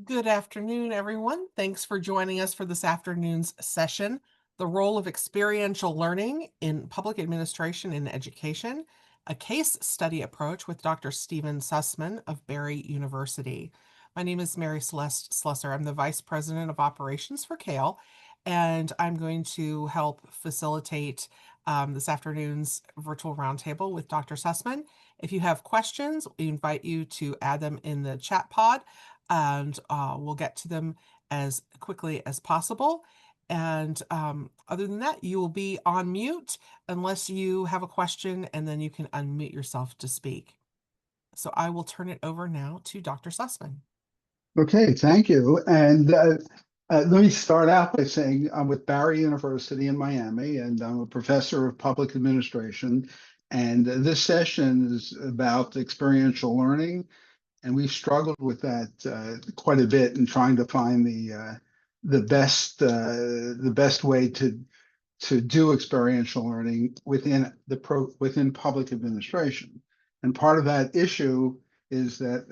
Good afternoon, everyone. Thanks for joining us for this afternoon's session, The Role of Experiential Learning in Public Administration and Education, a case study approach with Dr. Stephen Sussman of Barry University. My name is Mary Celeste Slusser. I'm the Vice President of Operations for CALE, and I'm going to help facilitate this afternoon's virtual roundtable with Dr. Sussman. If you have questions, we invite you to add them in the chat pod and we'll get to them as quickly as possible. And other than that, you will be on mute unless you have a question, and then you can unmute yourself to speak. So I will turn it over now to Dr. Sussman. Okay, thank you. And let me start out by saying I'm with Barry University in Miami, and I'm a professor of public administration. And this session is about experiential learning, and we've struggled with that quite a bit in trying to find the best way to do experiential learning within public administration. And part of that issue is that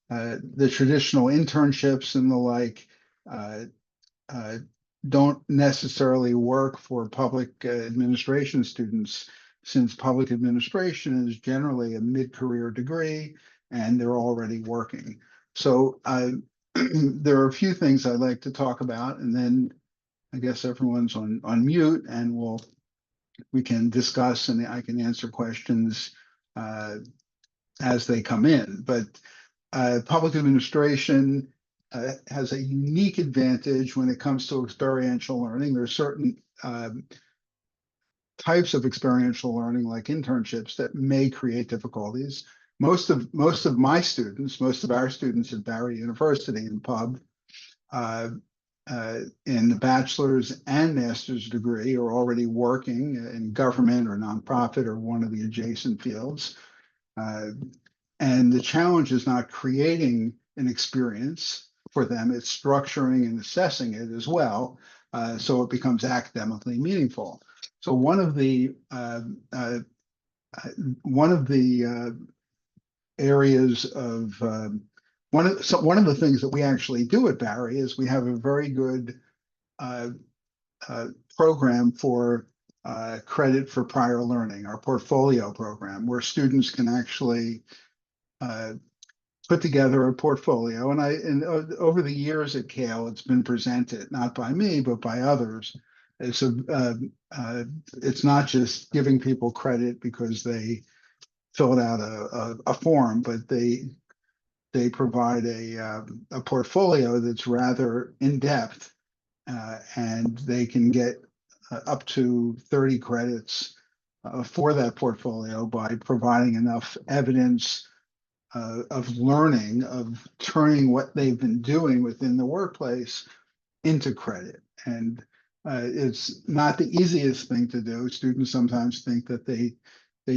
the traditional internships and the like uh, uh, don't necessarily work for public administration students, since public administration is generally a mid-career degree and they're already working. So there are a few things I'd like to talk about, and then I guess everyone's on mute, and we can discuss and I can answer questions as they come in. But public administration has a unique advantage when it comes to experiential learning. There are certain types of experiential learning, like internships, that may create difficulties. Most of my students, most of our students at Barry University in Pub, uh, in the bachelor's and master's degree are already working in government or nonprofit or one of the adjacent fields. Uh, and the challenge is not creating an experience for them, it's structuring and assessing it as well, so it becomes academically meaningful. So one of the areas of one of the things that we actually do at Barry is we have a very good uh, program for credit for prior learning, our portfolio program, where students can actually uh, put together a portfolio. And over the years at CALE, it's been presented not by me but by others. So it's not just giving people credit because they filled out a form, but they provide a portfolio that's rather in depth, and they can get up to 30 credits for that portfolio by providing enough evidence of learning, of turning what they've been doing within the workplace into credit. And it's not the easiest thing to do. Students sometimes think that they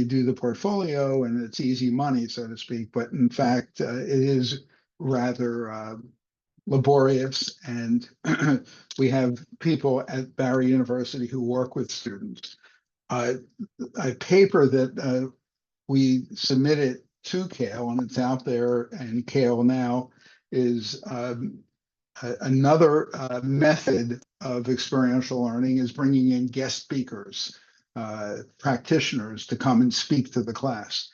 do the portfolio and it's easy money, so to speak. But in fact, it is rather laborious. And we have people at Barry University who work with students. Uh, a paper that we submitted to CALE, and it's out there, and CALE now is another method of experiential learning is bringing in guest speakers, practitioners to come and speak to the class.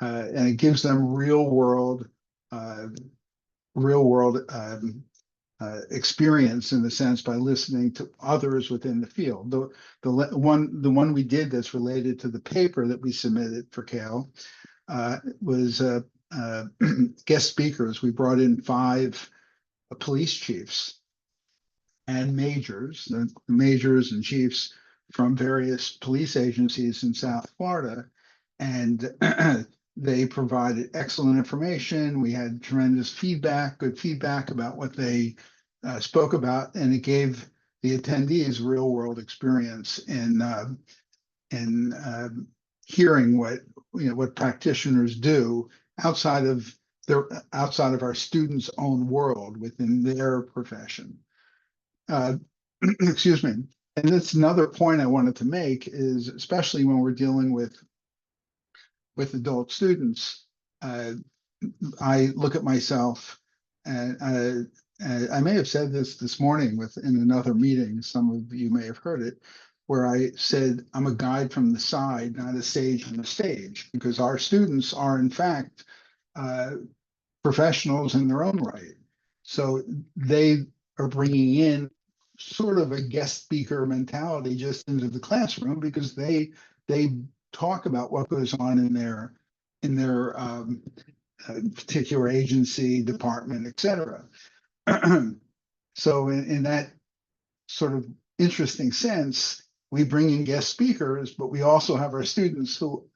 And it gives them uh, real world experience, in the sense, by listening to others within the field. The one we did that's related to the paper that we submitted for CALE was guest speakers. We brought in 5 police chiefs and majors and chiefs from various police agencies in South Florida, and they provided excellent information. We had tremendous feedback, good feedback about what they spoke about, and it gave the attendees real world experience in hearing what practitioners do outside of outside of our students' own world within their profession. Uh, excuse me. And that's another point I wanted to make, is especially when we're dealing with adult students, I look at myself I may have said this morning in another meeting. Some of you may have heard it, where I said I'm a guide from the side, not a sage on the stage, because our students are in fact uh, professionals in their own right. So they are bringing in sort of a guest speaker mentality just into the classroom because they talk about what goes on in their particular agency, department, etc. So in that sort of interesting sense, we bring in guest speakers, but we also have our students who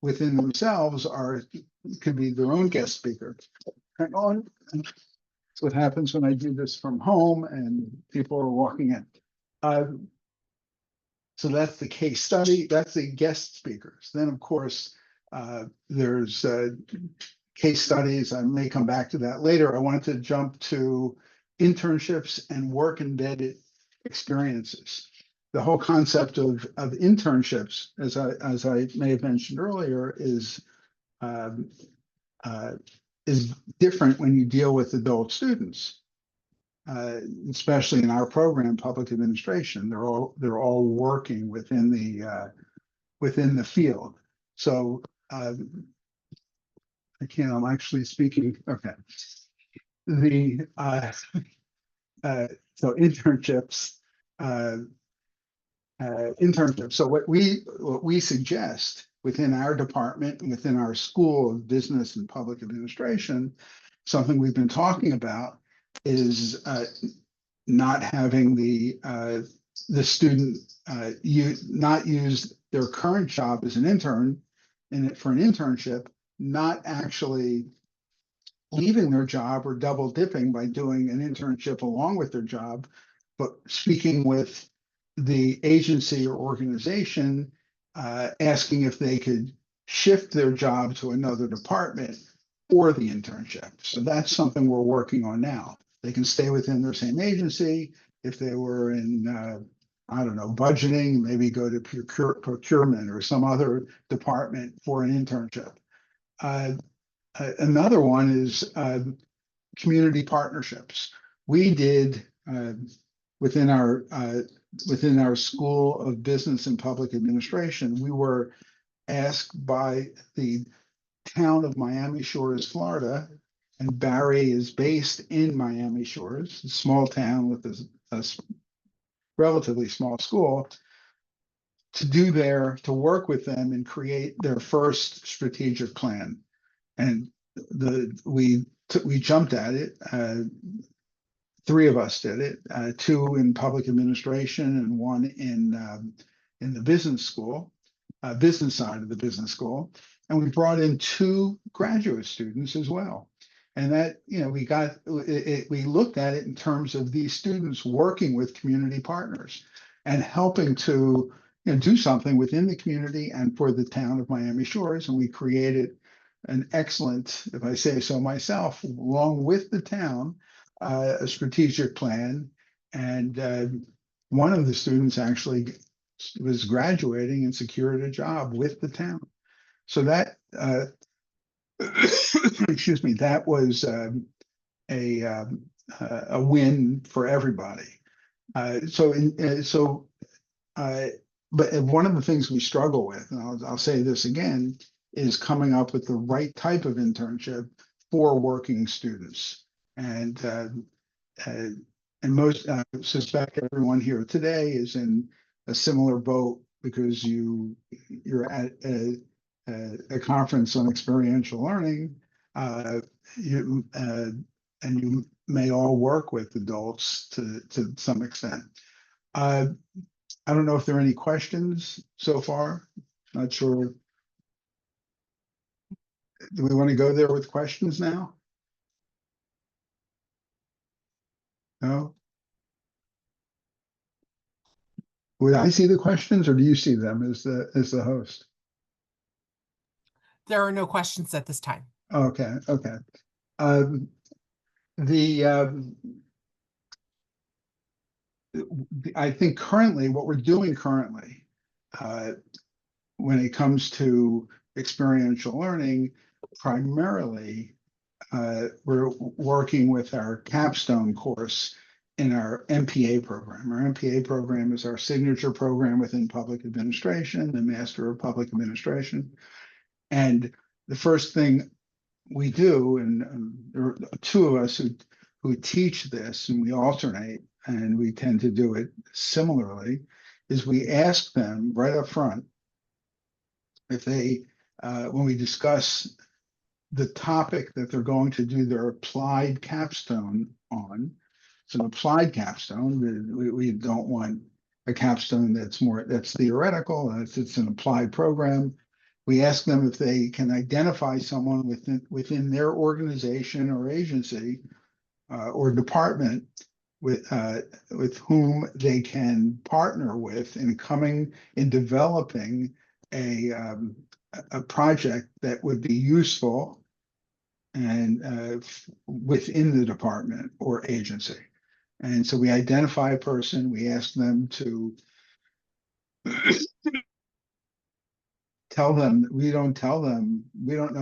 within themselves are could be their own guest speaker. Hang on. That's what happens when I do this from home and people are walking in. Uh, so that's the case study. That's the guest speakers. Then, of course, there's case studies. I may come back to that later. I wanted to jump to internships and work embedded experiences. The whole concept of internships, as I may have mentioned earlier, um, uh, is different when you deal with adult students, especially in our program, public administration. They're all working within the field. So I can't. I'm actually speaking. Okay. The so internships. Uh, Internships. So what we suggest within our department and within our school of business and public administration, something we've been talking about is not having the student not use their current job as an intern for an internship, not actually leaving their job or double dipping by doing an internship along with their job, but speaking with the agency or organization, asking if they could shift their job to another department for the internship. So that's something we're working on now. They can stay within their same agency. If they were in, I don't know, budgeting, maybe go to procurement or some other department for an internship. Uh, Another one is community partnerships. We did within our within our School of Business and Public Administration, we were asked by the town of Miami Shores, Florida, and Barry is based in Miami Shores, a small town with a relatively small school, to work with them and create their first strategic plan. And we jumped at it. Three of us did it, two in public administration and one in the business school, business side of the business school. And we brought in two graduate students as well. And that, we looked at it in terms of these students working with community partners and helping to do something within the community and for the town of Miami Shores. And we created an excellent, if I say so myself, along with the town, a strategic plan. And one of the students actually was graduating and secured a job with the town. So that, excuse me, that was a win for everybody. So, but one of the things we struggle with, and I'll say this again, is coming up with the right type of internship for working students. And uh, and most suspect everyone here today is in a similar boat because you're at a conference on experiential learning. Uh, you, and you may all work with adults to some extent. Uh, I don't know if there are any questions so far. Not sure. Do we want to go there with questions now? No? Would I see the questions or do you see them as the host? There are no questions at this time. Okay, okay. Um, the I think currently what we're doing currently uh, when it comes to experiential learning, primarily we're working with our capstone course in our MPA program. Our MPA program is our signature program within public administration, the Master of Public Administration. And the first thing we do, and there are two of us who teach this, and we alternate, and we tend to do it similarly, is we ask them right up front if they, when we discuss the topic that they're going to do their applied capstone on. It's an applied capstone. We don't want a capstone that's theoretical. It's an applied program. We ask them if they can identify someone within their organization or agency or department with whom they can partner with in developing a a project that would be useful and within the department or agency. And so we identify a person, we ask them to tell them, we don't tell them, we don't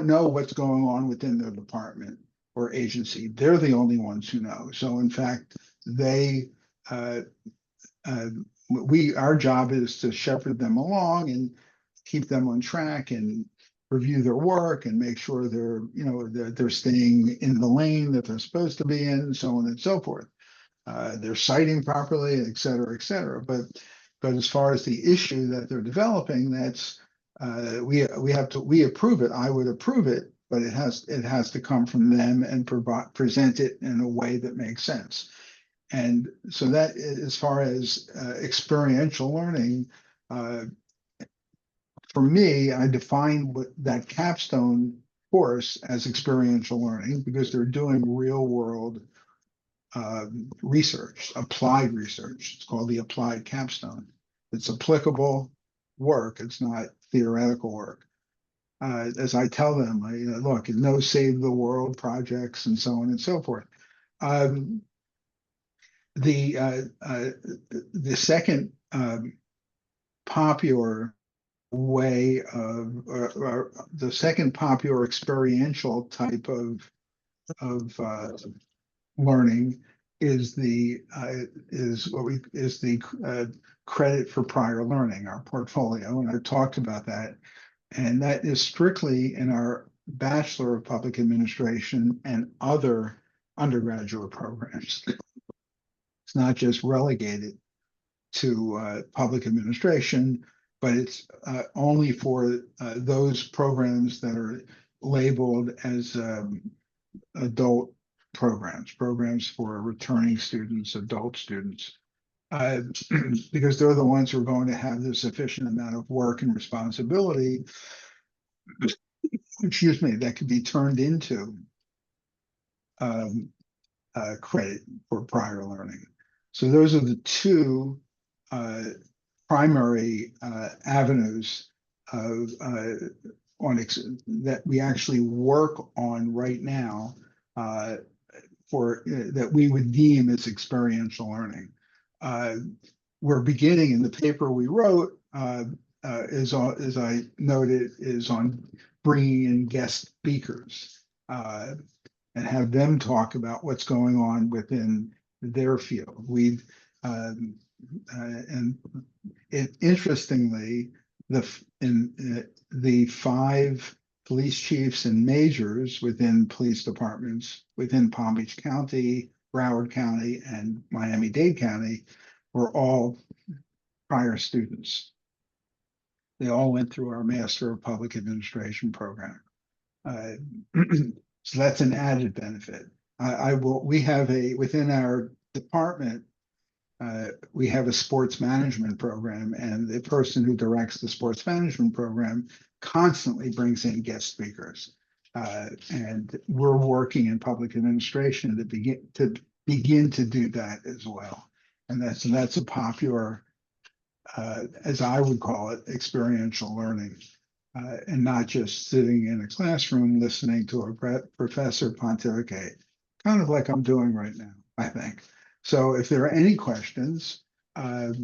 know what's going on within their department or agency. They're the only ones who know. So in fact, they, uh, uh, our job is to shepherd them along and keep them on track and review their work and make sure they're staying in the lane that they're supposed to be in, so on and so forth. They're citing properly, et cetera, et cetera. But as far as the issue that they're developing, that's we approve it. I would approve it, but it has to come from them and present it in a way that makes sense. And so that, as far as experiential learning, uh, for me, I define that capstone course as experiential learning because they're doing real world research, applied research. It's called the applied capstone. It's applicable work. It's not theoretical work. As I tell them, look, no save the world projects and so on and so forth. Um, the uh, uh, the second popular way of the second popular experiential type of learning is the credit for prior learning, our portfolio, and I talked about that, and that is strictly in our Bachelor of Public Administration and other undergraduate programs. It's not just relegated to public administration, but it's only for those programs that are labeled as adult programs for returning students, adult students, uh, because they're the ones who are going to have the sufficient amount of work and responsibility, excuse me, that can be turned into um, credit for prior learning. So those are the two uh, primary avenues of that we actually work on right now for that we would deem as experiential learning. Uh, we're beginning in the paper we wrote as I noted, is on bringing in guest speakers and have them talk about what's going on within their field. And interestingly, the five police chiefs and majors within police departments within Palm Beach County, Broward County, and Miami-Dade County were all prior students. They all went through our Master of Public Administration program. Uh, so that's an added benefit. We have within our department, we have a sports management program, and the person who directs the sports management program constantly brings in guest speakers. And we're working in public administration to begin to do that as well. And that's a popular, as I would call it, experiential learning. And not just sitting in a classroom listening to a professor pontificate, kind of like I'm doing right now, I think. So if there are any questions, as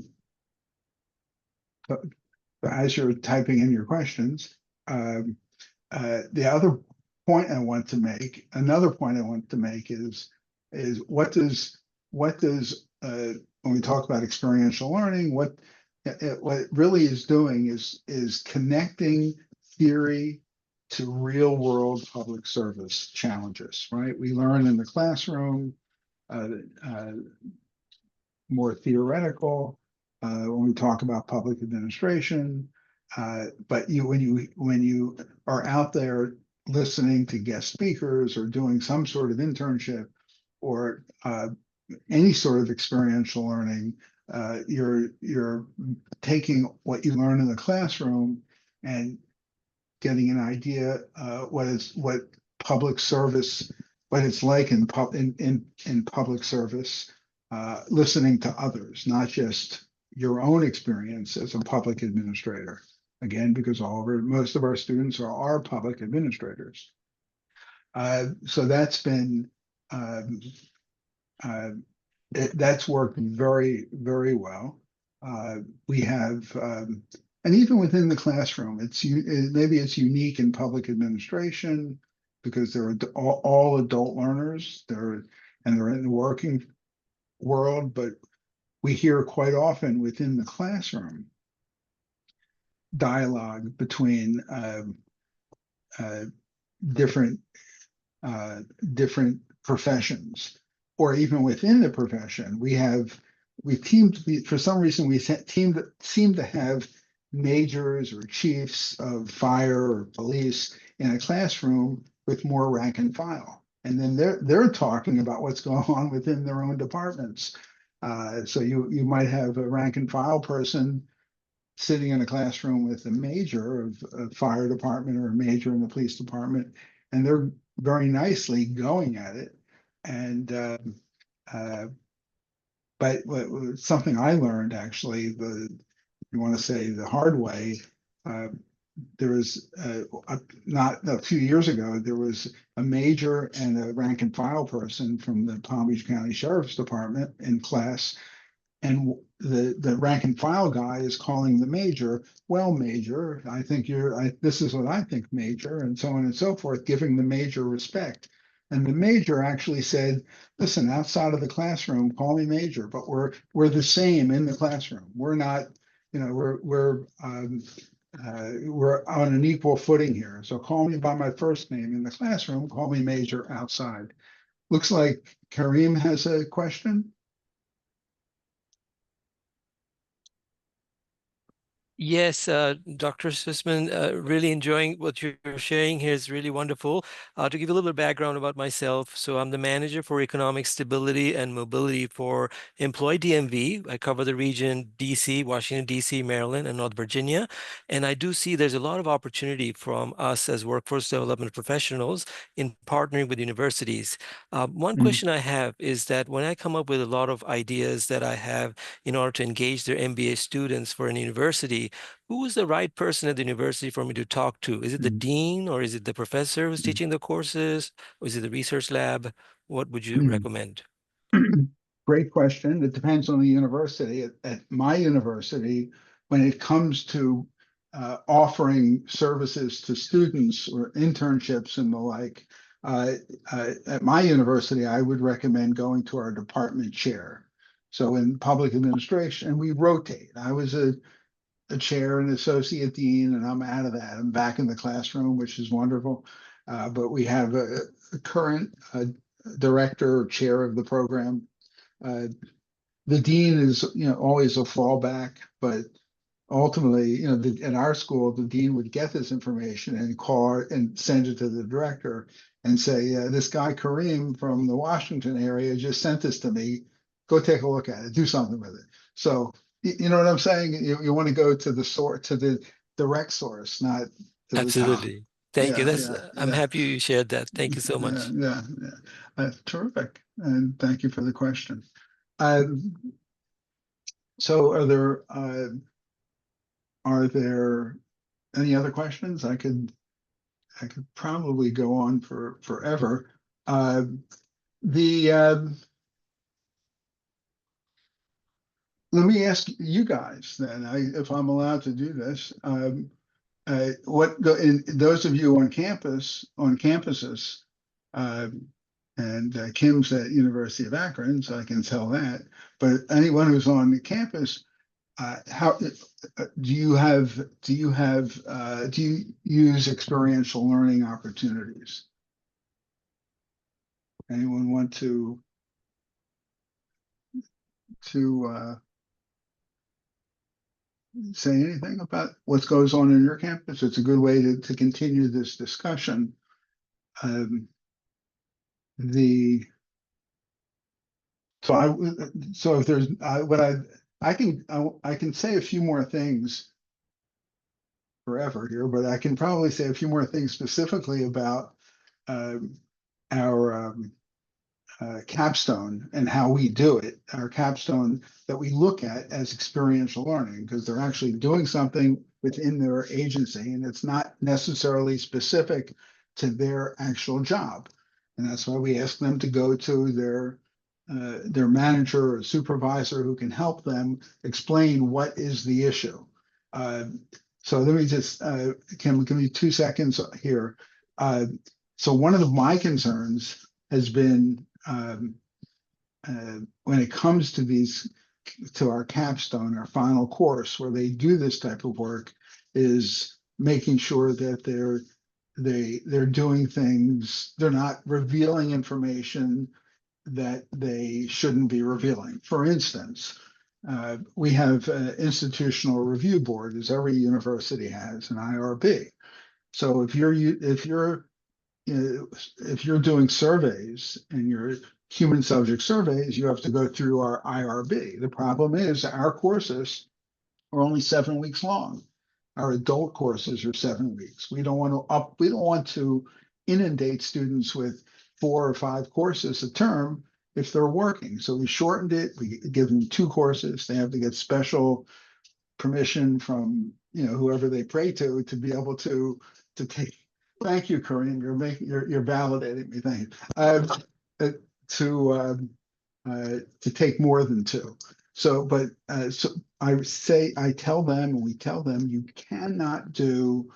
you're typing in your questions, the other point I want to make, another point I want to make is what does when we talk about experiential learning, what it really is doing is connecting theory to real world public service challenges, right? We learn in the classroom, uh, uh, more theoretical when we talk about public administration. But when you are out there listening to guest speakers or doing some sort of internship or any sort of experiential learning, you're taking what you learn in the classroom and getting an idea what public service, what it's like in public service, listening to others, not just your own experience as a public administrator. Again, because most of our students are public administrators. So um, uh, that's worked very, very well. Uh, we have, and even within the classroom, maybe it's unique in public administration because they're all adult learners. They're in the working world, but we hear quite often within the classroom dialogue between uh, different uh, different professions, or even within the profession, we teamed to be, for some reason, seem to have majors or chiefs of fire or police in a classroom with more rank and file. And then they're talking about what's going on within their own departments. So you might have a rank and file person sitting in a classroom with a major of a fire department or a major in the police department, and they're very nicely going at it. And uh, something I learned actually, you want to say the hard way. Uh, there was not a few years ago, there was a major and a rank and file person from the Palm Beach County Sheriff's Department in class, and the rank and file guy is calling the major, well, major, this is what I think, major, and so on and so forth, giving the major respect. And the major actually said, listen, outside of the classroom, call me major, but we're the same in the classroom. We're not, we're on an equal footing here. So call me by my first name in the classroom, call me major outside. Looks like Kareem has a question. Yes, Dr. Sussman, really enjoying what you're sharing here is really wonderful. To give a little bit of background about myself, so I'm the manager for economic stability and mobility for Employ DMV. I cover the region DC, Washington, DC, Maryland, and North Virginia. And I do see there's a lot of opportunity from us as workforce development professionals in partnering with universities. One Mm, question I have is that when I come up with a lot of ideas that I have in order to engage their MBA students for an university, who is the right person at the university for me to talk to? Is it the mm, dean, or is it the professor who's mm. teaching the courses, or is it the research lab? What would you Hmm. recommend? Great question. It depends on the university. At my university, when it comes to offering services to students or internships and the like, uh, at my university, I would recommend going to our department chair. So in public administration, and we rotate. I was a chair and associate dean, and I'm out of that. I'm back in the classroom, which is wonderful. But we have a current director or chair of the program. uh, the dean is, always a fallback, but ultimately, at our school, the dean would get this information and call and send it to the director and say, this guy Kareem from the Washington area just sent this to me. Go take a look at it, do something with it. So, you know what I'm saying? You want to go to the source, to the direct source, not to the top. Absolutely. Thank you. Yeah, That's yeah, I'm yeah, happy you shared that. Thank you so yeah, much. yeah, yeah. Terrific. And thank you for the question. Uh, so are there any other questions? I could probably go on for forever. Uh, the Let me ask you guys then, if I'm allowed to do this. in those of you on campuses, uh, and Kim's at University of Akron, so I can tell that. But anyone who's on the campus, how do you use experiential learning opportunities? Anyone want to say anything about what goes on in your campus? It's a good way to continue this discussion. Um, the so I so if there's what I can say a few more things forever here, but I can probably say a few more things specifically about um, our capstone and how we do it, our capstone that we look at as experiential learning, because they're actually doing something within their agency and it's not necessarily specific to their actual job. And that's why we ask them to go to their manager or supervisor who can help them explain what is the issue. Uh, so let me just, Kim, give me 2 seconds here. So one of my concerns has been when it comes to our capstone, our final course, where they do this type of work, is making sure that they're doing things, they're not revealing information that they shouldn't be revealing. For instance, we have an institutional review board, as every university has, an IRB. So if you're doing surveys and you're human subject surveys, you have to go through our IRB. The problem is our courses are only 7 weeks long. Our adult courses are 7 weeks. We don't want to inundate students with 4 or 5 courses a term if they're working. So we shortened it. We give them 2 courses. They have to get special permission from whoever they pray to be able to take. Thank you, Corinne. You're validating me. Thank you. Uh, to take more than 2. So, but so I tell them, and we tell them, you cannot do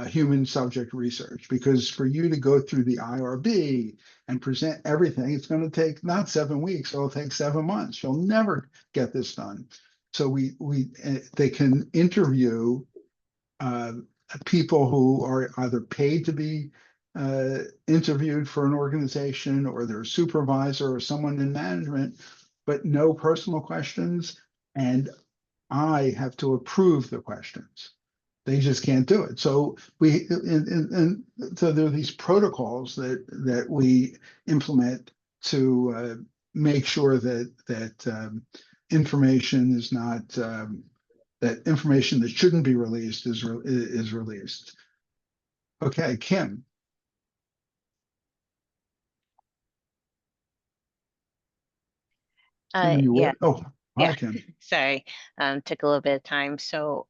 human subject research, because for you to go through the IRB and present everything, it's going to take not 7 weeks, it'll take 7 months. You'll never get this done. So they can interview uh, people who are either paid to be interviewed for an organization, or their supervisor or someone in management, but no personal questions. And I have to approve the questions. They just can't do it. So so there are these protocols that we implement to make sure that information is not that information that shouldn't be released is released. Okay, Kim. Kim, you Yeah, would? Oh, hi, yeah. Kim. Sorry, took a little bit of time. So,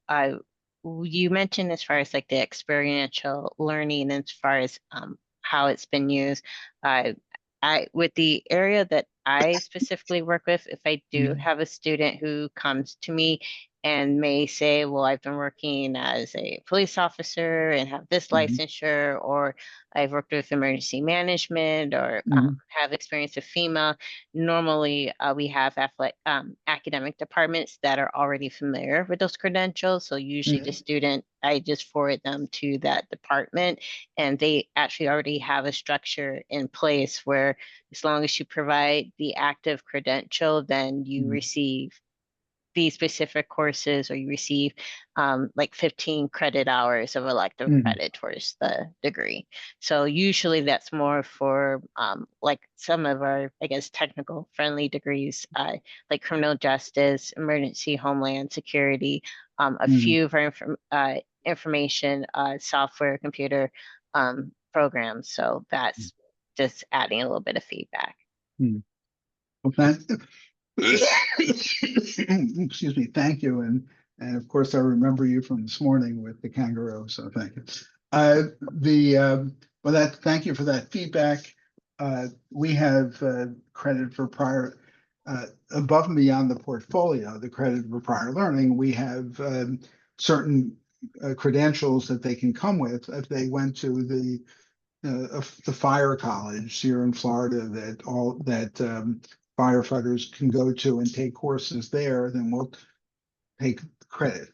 you mentioned as far as like the experiential learning, as far as how it's been used. I, with the area that I specifically work with, if I do Mhm, have a student who comes to me and may say, "Well, I've been working as a police officer and have this mhm, licensure," or "I've worked with emergency management," or mhm, have experience with FEMA. Normally, we have academic departments that are already familiar with those credentials. So usually the mhm, student, I just forward them to that department, and they actually already have a structure in place where as long as you provide the active credential, then you mhm, receive these specific courses, or you receive like 15 credit hours of elective mhm, credit towards the degree. So usually that's more for like some of our, I guess, technical friendly degrees, like criminal justice, emergency homeland security, a mhm, few of our information software, computer programs. So that's just adding a little bit of feedback. mhm. Well, excuse me, thank you. And of course, I remember you from this morning with the kangaroo, so thank you. The well, thank you for that feedback. We have credit for prior above and beyond the portfolio, the credit for prior learning. We have certain credentials that they can come with if they went to the fire college here in Florida that firefighters can go to and take courses there, then we'll take credit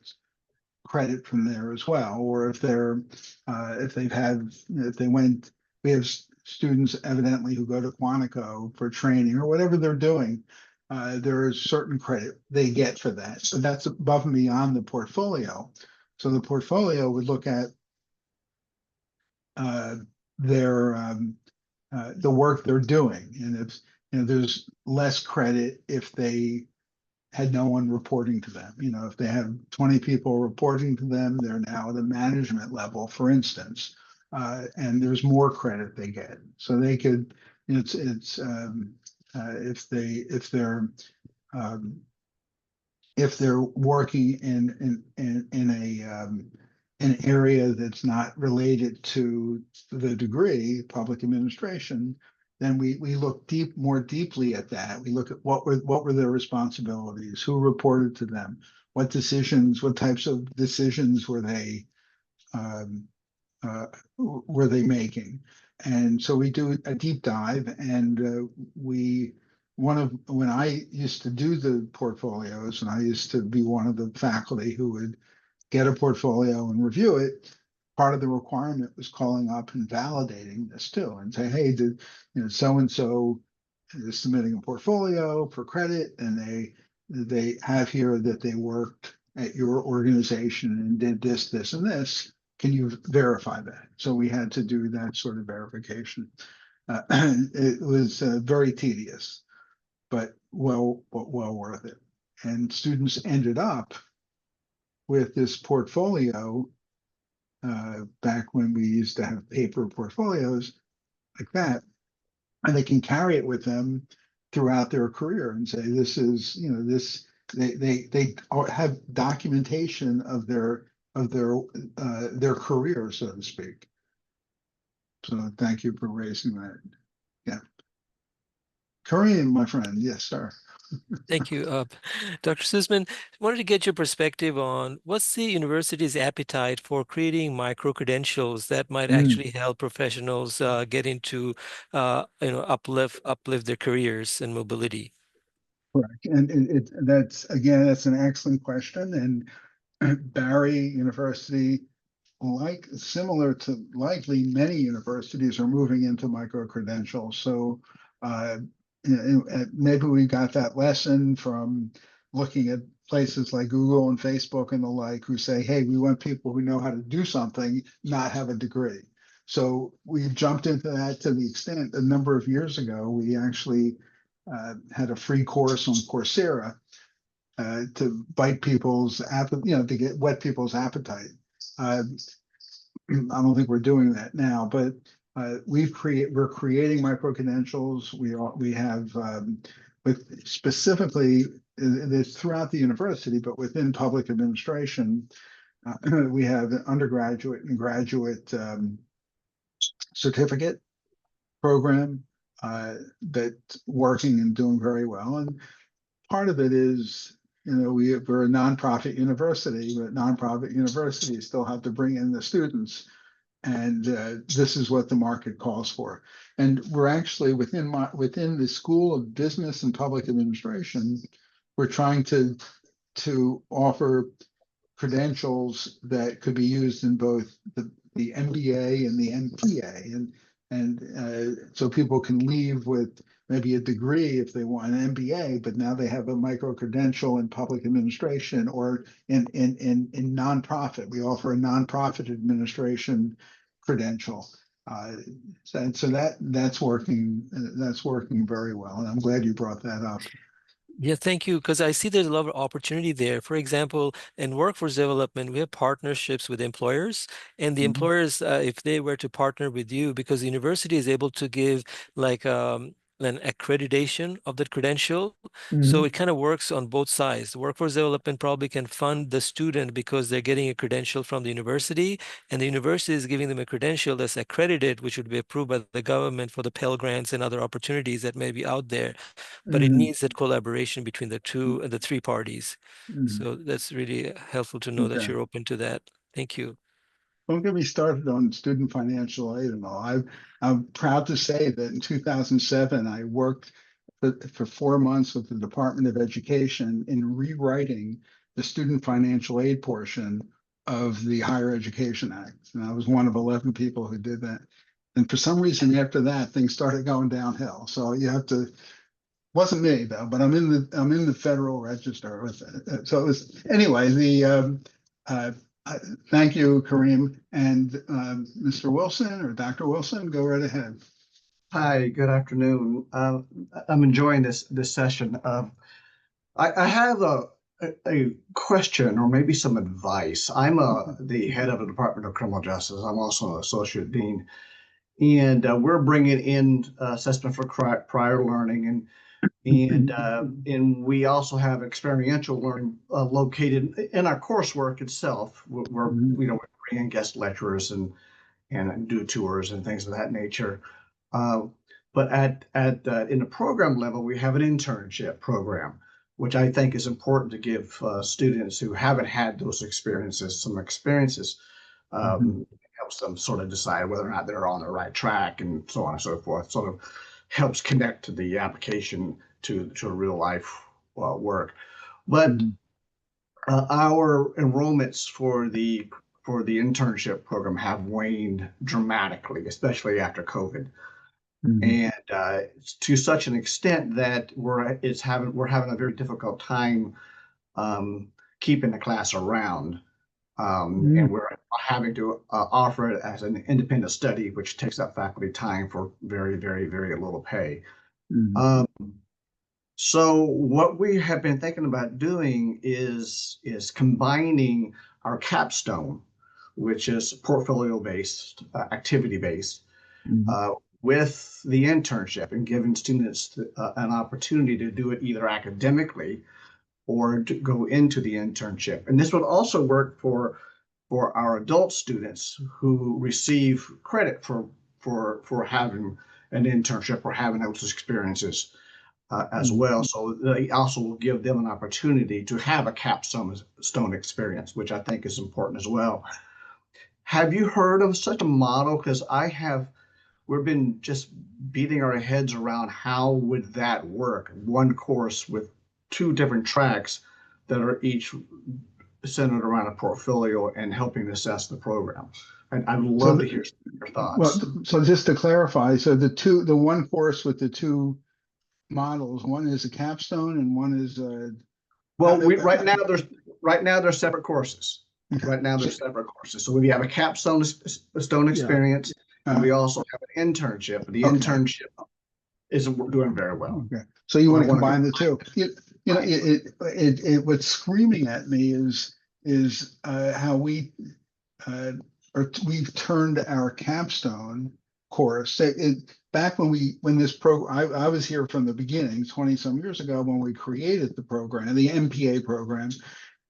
from there as well. Or if they went, we have students evidently who go to Quantico for training or whatever they're doing. There is certain credit they get for that. So that's above and beyond the portfolio. So the portfolio would look at uh, the work they're doing, and if there's less credit if they had no one reporting to them. If they have 20 people reporting to them, they're now at a management level, for instance, and there's more credit they get. So they could, it's um, if they're working in an area that's not related to the degree, public administration, then we look more deeply at that. We look at what were their responsibilities, who reported to them, what types of decisions um, were they making? And so we do a deep dive, and when I used to do the portfolios, and I used to be one of the faculty who would get a portfolio and review it. Part of the requirement was calling up and validating this too, and say, hey, did so and so is submitting a portfolio for credit, and they have here that they worked at your organization and did this, and this. Can you verify that? So we had to do that sort of verification. It was very tedious, but well worth it. And students ended up with this portfolio back when we used to have paper portfolios like that, and they can carry it with them throughout their career and say, this is, this, they have documentation of their career, so to speak. So thank you for raising that. Yeah. Korean, my friend. Yes, sir. Thank you. Dr. Sussman, wanted to get your perspective on what's the university's appetite for creating micro-credentials that might Mm, actually help professionals get into, uplift their careers and mobility. correct. And that's an excellent question. And Barry University, similar to likely many universities, are moving into micro credentials. So maybe we got that lesson from looking at places like Google and Facebook and the like, who say, hey, we want people who know how to do something, not have a degree. So we jumped into that to the extent a number of years ago, we actually had a free course on Coursera to bite people's to get whet people's appetite. Uh, I don't think we're doing that now, but we're creating micro credentials. We have with specifically it's throughout the university, but within public administration, we have an undergraduate and graduate certificate program that's working and doing very well. And part of it is, we're a nonprofit university, but nonprofit universities still have to bring in the students. And this is what the market calls for. And we're actually within the School of Business and Public Administration, we're trying to offer credentials that could be used in both the MBA and the MPA, and so people can leave with maybe a degree if they want an MBA, but now they have a micro credential in public administration or in nonprofit. We offer a nonprofit administration credential. So that's working. That's working very well, and I'm glad you brought that up. Yeah, thank you. Because I see there's a lot of opportunity there. For example, in workforce development, we have partnerships with employers, and the Mhm. employers, if they were to partner with you, because the university is able to give like an accreditation of that credential. So Mhm. it kind of works on both sides. The workforce development probably can fund the student because they're getting a credential from the university, and the university is giving them a credential that's accredited, which would be approved by the government for the Pell Grants and other opportunities that may be out there, but it Mhm. needs that collaboration between the two and the three parties. Mhm. So that's really helpful to know that Okay. you're open to that. Thank you. Don't get me started on student financial aid and all. I'm proud to say that in 2007, I worked for 4 months with the Department of Education in rewriting the student financial aid portion of the Higher Education Act. And I was one of 11 people who did that. And for some reason, after that, things started going downhill. So you have to, wasn't me though, but I'm in the Federal Register with it. So it was anyway. Uh, uh, Thank you, Kareem, and Mr. Wilson or Dr. Wilson, go right ahead. Hi, good afternoon. I'm enjoying this session. I have a question or maybe some advice. I'm the head of the Department of Criminal Justice. I'm also an associate dean, and we're bringing in assessment for prior learning, and we also have experiential learning located in our coursework itself. We're you know, we bring in guest lecturers and do tours and things of that nature. Uh, but in the program level, we have an internship program, which I think is important to give students who haven't had those experiences some experiences. Helps them sort of decide whether or not they're on the right track and so on and so forth. Sort of helps connect to the application to real life work. But our enrollments for the internship program have waned dramatically, especially after COVID, and to such an extent that we're having a very difficult time keeping the class around, and we're having to offer it as an independent study, which takes up faculty time for very, very, very little pay. So what we have been thinking about doing is combining our capstone, which is portfolio based, activity based, with the internship and giving students an opportunity to do it either academically or to go into the internship. And this would also work for our adult students who receive credit for having an internship or having those experiences as well. So they also will give them an opportunity to have a capstone experience, which I think is important as well. Have you heard of such a model? Because we've been just beating our heads around how would that work? One course with two different tracks that are each centered around a portfolio and helping assess the program. And I'd love to hear your thoughts. Well, so just to clarify, so the one course with the two models, one is a capstone and one is well, right now there's separate courses. Okay. Right now there's separate courses. So we have a capstone experience, and we also have an internship. The internship is doing very well. Okay. So you want to combine the two. You know, what's screaming at me is how we've turned our capstone course. Back when this program, I was here from the beginning, 20 some years ago, when we created the program, the MPA program,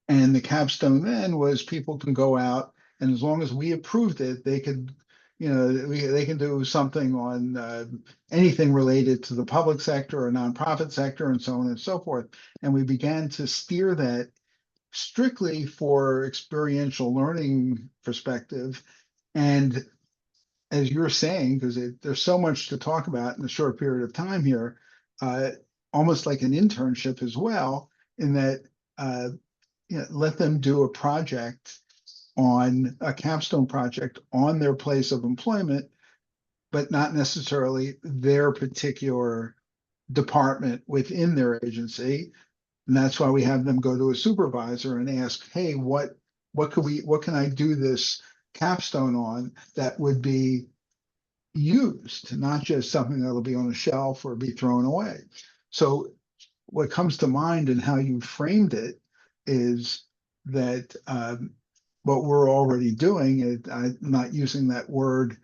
and the capstone then was people can go out, and as long as we approved it, they could, you know, they can do something on anything related to the public sector or nonprofit sector and so on and so forth. And we began to steer that strictly for experiential learning perspective. And as you're saying, because there's so much to talk about in a short period of time here, almost like an internship as well, in that you know, let them do a project on a capstone project on their place of employment, but not necessarily their particular department within their agency. And that's why we have them go to a supervisor and ask, hey, what can I do this capstone on that would be used, not just something that'll be on a shelf or be thrown away. So what comes to mind in how you framed it is that what we're already doing, I'm not using that word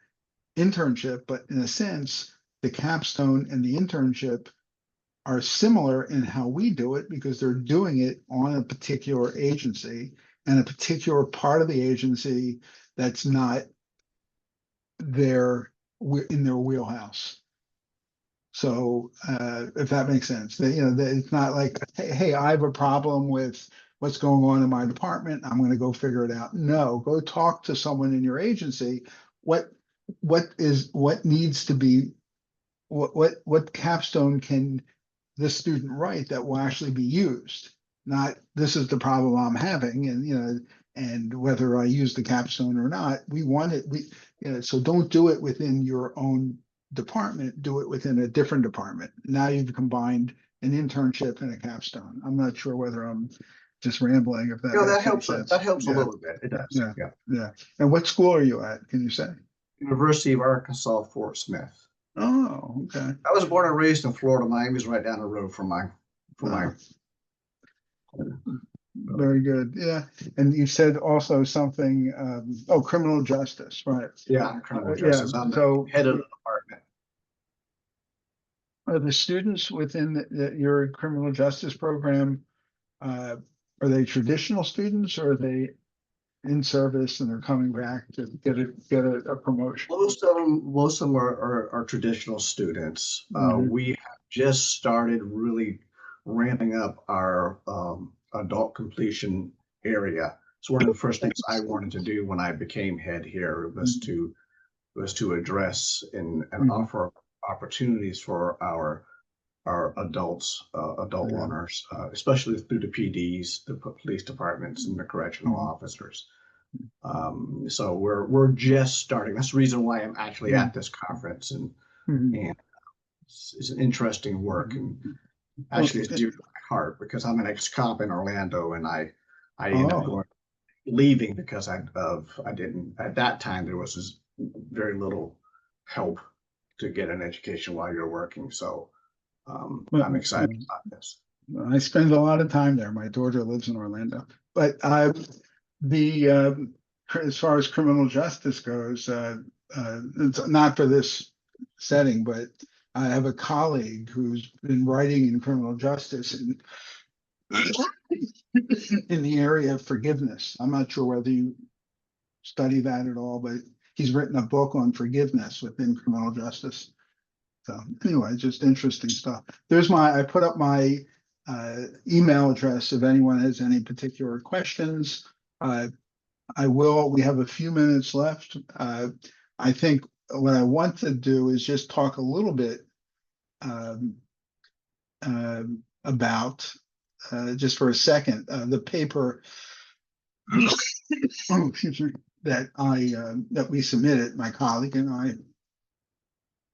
internship, but in a sense, the capstone and the internship are similar in how we do it because they're doing it on a particular agency and a particular part of the agency that's not in their wheelhouse. So if that makes sense, you know, it's not like, hey, I have a problem with what's going on in my department. I'm going to go figure it out. No, go talk to someone in your agency. What needs to be, what capstone can this student write that will actually be used? Not, this is the problem I'm having, and whether I use the capstone or not, we want it. So don't do it within your own department. Do it within a different department. Now you've combined an internship and a capstone. I'm not sure whether I'm just rambling. If that You know, makes that any helps. sense. That helps a Yeah, little bit. It does. yeah, Yeah. yeah. And what school are you at? Can you say? University of Arkansas, Fort Smith. Oh, okay. I was born and raised in Florida. Miami's right down the road from my. Very good. Yeah. And you said also something, criminal justice, right? Yeah, criminal Yeah. justice. I'm the So head of the department. are the students within your criminal justice program, are they traditional students, or are they in service and they're coming back to get a promotion? Most of them are traditional students. Mhm. We have just started really ramping up our adult completion area. So one of the first things I wanted to do when I became head here was to address and Mhm. offer opportunities for our adult Yeah. learners, especially through the PDs, the police departments, and the correctional Mhm. officers. So we're just starting. That's the reason why I'm actually Mhm. at this conference, and Mhm. and it's an interesting work, Mhm. and Well, actually it's dear to my heart because I'm an ex-cop in Orlando, and I ended up oh, leaving because I didn't at that time there was very little help to get an education while you're working. So I'm well, excited about this. I spend a lot of time there. My daughter lives in Orlando, but the as far as criminal justice goes, it's not for this setting, but I have a colleague who's been writing in criminal justice in, in the area of forgiveness. I'm not sure whether you study that at all, but he's written a book on forgiveness within criminal justice. So anyway, just interesting stuff. I put up my email address if anyone has any particular questions. Uh, we have a few minutes left. I think what I want to do is just talk a little bit um, about, just for a second, the paper excuse me, that we submitted, my colleague and I.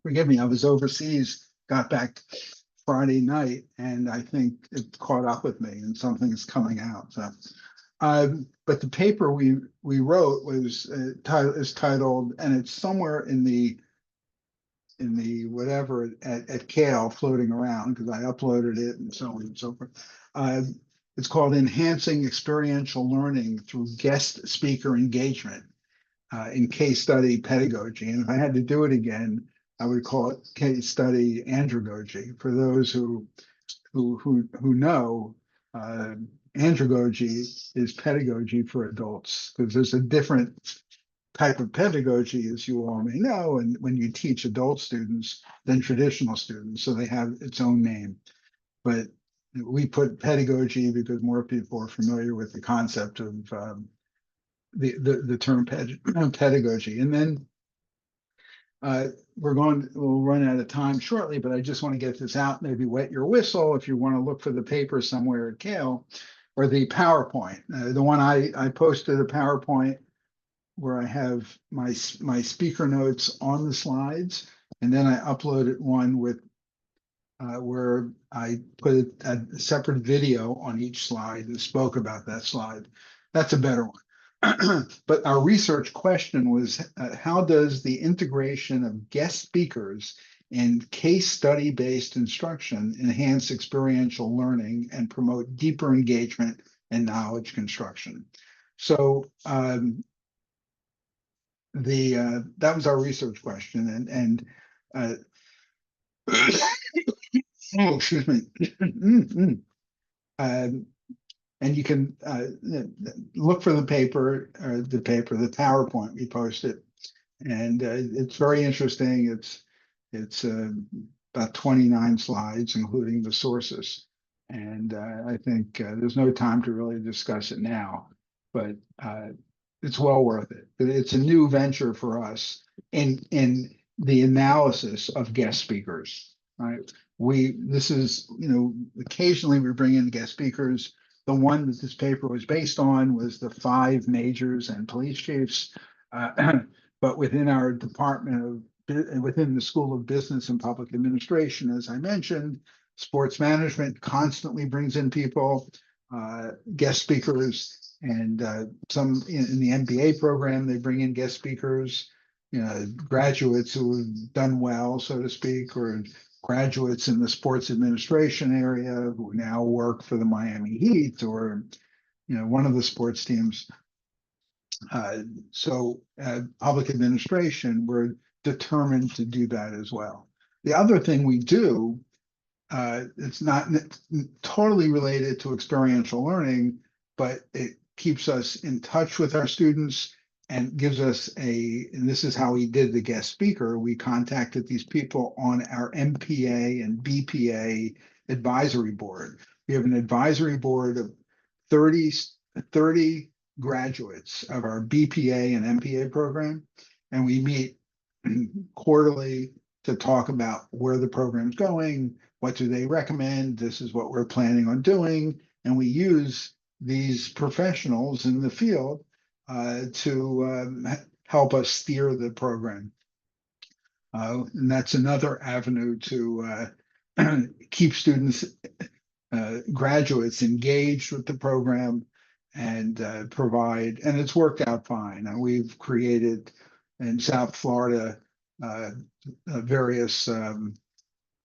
Forgive me, I was overseas, got back Friday night, and I think it caught up with me and something's coming out. So, but the paper we wrote was is titled, and it's somewhere in the whatever at Kale floating around because I uploaded it and so on and so forth. It's called Enhancing Experiential Learning Through Guest Speaker Engagement in Case Study Pedagogy. And if I had to do it again, I would call it case study andragogy. For those who know, andragogy is pedagogy for adults because there's a different type of pedagogy, as you all may know, and when you teach adult students than traditional students, so they have its own name. But we put pedagogy because more people are familiar with the concept of the term pedagogy. And then we'll run out of time shortly, but I just want to get this out, maybe wet your whistle if you want to look for the paper somewhere at Kale or the PowerPoint. The one I posted a PowerPoint where I have my speaker notes on the slides, and then I uploaded one with where I put a separate video on each slide and spoke about that slide. That's a better one. But our research question was, how does the integration of guest speakers and case study based instruction enhance experiential learning and promote deeper engagement and knowledge construction? So that was our research question, and oh, excuse me. Um, and you can look for the paper, the PowerPoint we posted, and it's very interesting. It's about 29 slides, including the sources. And I think there's no time to really discuss it now, but it's well worth it. It's a new venture for us in the analysis of guest speakers, right? This is, occasionally we bring in guest speakers. The one that this paper was based on was the 5 majors and police chiefs. But within our within the School of Business and Public Administration, as I mentioned, sports management constantly brings in people, guest speakers, and some in the MBA program, they bring in guest speakers, graduates who have done well, so to speak, or graduates in the sports administration area who now work for the Miami Heat or, one of the sports teams. So public administration, we're determined to do that as well. The other thing we do, it's not totally related to experiential learning, but it keeps us in touch with our students and gives us and this is how we did the guest speaker. We contacted these people on our MPA and BPA advisory board. We have an advisory board of 30 graduates of our BPA and MPA program, and we meet quarterly to talk about where the program's going, what do they recommend, this is what we're planning on doing, and we use these professionals in the field to help us steer the program. And that's another avenue to keep students, graduates engaged with the program and and it's worked out fine. And we've created in South Florida various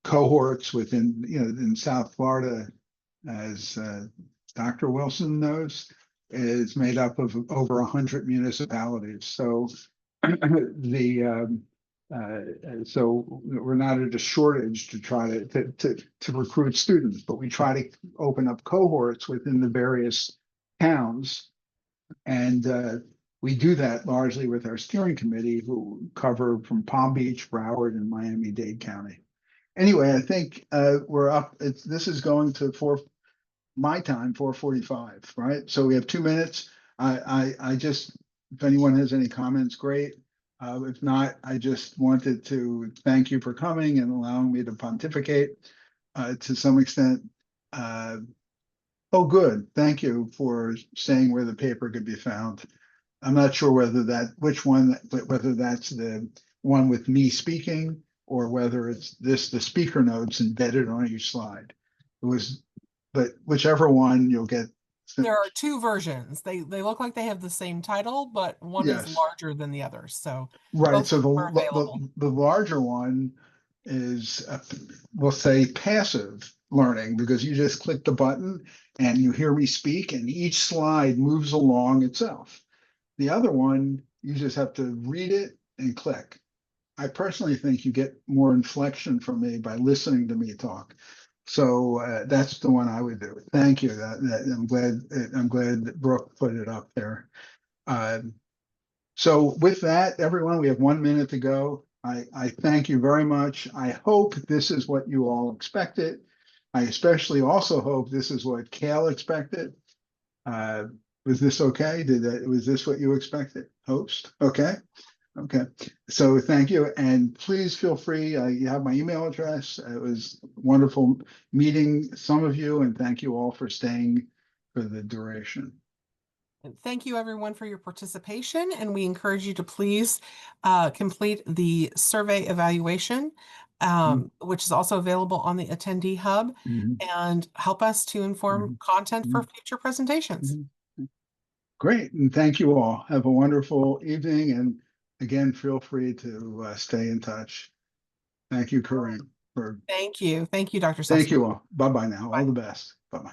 cohorts within, in South Florida, as Dr. Wilson knows, is made up of over 100 municipalities. So so we're not at a shortage to try to recruit students, but we try to open up cohorts within the various towns, and we do that largely with our steering committee, who cover from Palm Beach, Broward, and Miami-Dade County. Anyway, I think we're up. This is going to my time, 4:45, right? So we have 2 minutes. I just, if anyone has any comments, great. If not, I just wanted to thank you for coming and allowing me to pontificate to some extent. Oh, good. Thank you for saying where the paper could be found. I'm not sure whether whether that's the one with me speaking or whether it's the speaker notes embedded on each slide. But whichever one you'll get. There are 2 versions. They look like they have the same title, but one is Yes. larger than the other. So Right. both So are available. the larger one is, we'll say, passive learning, because you just click the button and you hear me speak and each slide moves along itself. The other one, you just have to read it and click. I personally think you get more inflection from me by listening to me talk. So that's the one I would do. Thank you. I'm glad that Brooke put it up there. So with that, everyone, we have 1 minute to go. I thank you very much. I hope this is what you all expected. I especially also hope this is what Kale expected. Was this okay? Was this what you expected, host? Okay. Okay. So thank you. And please feel free. You have my email address. It was wonderful meeting some of you, and thank you all for staying for the duration. And thank you, everyone, for your participation. And we encourage you to please complete the survey evaluation, which is also available on the Attendee Hub, and help us to inform content for future presentations. Great. And thank you all. Have a wonderful evening. And again, feel free to stay in touch. Thank you, Corinne. Thank you. Thank you, Dr. Sussman. Thank you all. Bye-bye now. Bye. All the best. Bye-bye.